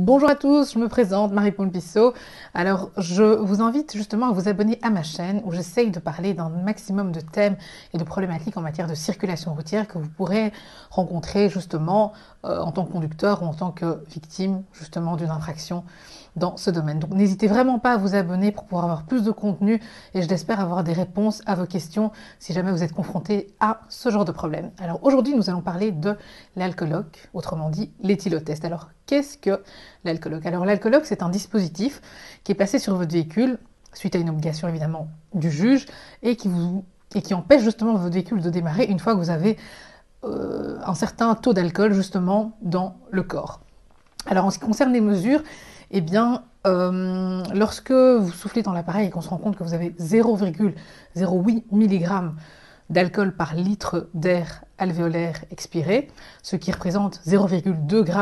Bonjour à tous, je me présente, Marie-Paule Bissot. Alors, je vous invite justement à vous abonner à ma chaîne où j'essaye de parler d'un maximum de thèmes et de problématiques en matière de circulation routière que vous pourrez rencontrer justement en tant que conducteur ou en tant que victime justement d'une infraction dans ce domaine. Donc, n'hésitez vraiment pas à vous abonner pour pouvoir avoir plus de contenu et je l'espère avoir des réponses à vos questions si jamais vous êtes confronté à ce genre de problème. Alors, aujourd'hui, nous allons parler de l'alcoologue, autrement dit l'éthylotest. Alors, qu'est-ce que l'alcoologue? Alors, l'alcoologue, c'est un dispositif qui est placé sur votre véhicule, suite à une obligation évidemment du juge, et qui empêche justement votre véhicule de démarrer une fois que vous avez un certain taux d'alcool justement dans le corps. Alors, en ce qui concerne les mesures, eh bien, lorsque vous soufflez dans l'appareil et qu'on se rend compte que vous avez 0,08 mg d'alcool par litre d'air alvéolaire expiré, ce qui représente 0,2 g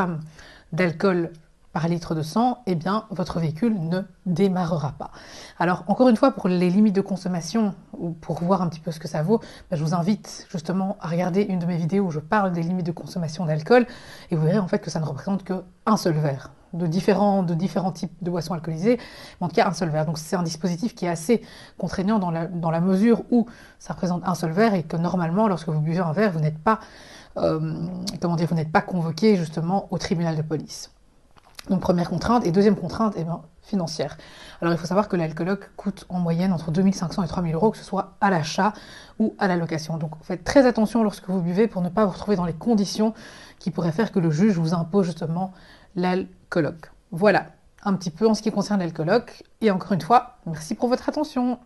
d'alcool par litre de sang, eh bien, votre véhicule ne démarrera pas. Alors, encore une fois, pour les limites de consommation, ou pour voir un petit peu ce que ça vaut, je vous invite justement à regarder une de mes vidéos où je parle des limites de consommation d'alcool, et vous verrez en fait que ça ne représente qu'un seul verre, de différents types de boissons alcoolisées, mais en tout cas un seul verre. Donc c'est un dispositif qui est assez contraignant dans la mesure où ça représente un seul verre, et que normalement, lorsque vous buvez un verre, vous n'êtes pas, vous n'êtes pas convoqué justement au tribunal de police. Donc première contrainte, et deuxième contrainte, eh bien, financière. Alors il faut savoir que l'alcoologue coûte en moyenne entre 2 500 et 3 000 euros, que ce soit à l'achat ou à la location. Donc faites très attention lorsque vous buvez pour ne pas vous retrouver dans les conditions qui pourraient faire que le juge vous impose justement l'alcoologue. Voilà un petit peu en ce qui concerne l'alcoologue. Et encore une fois, merci pour votre attention.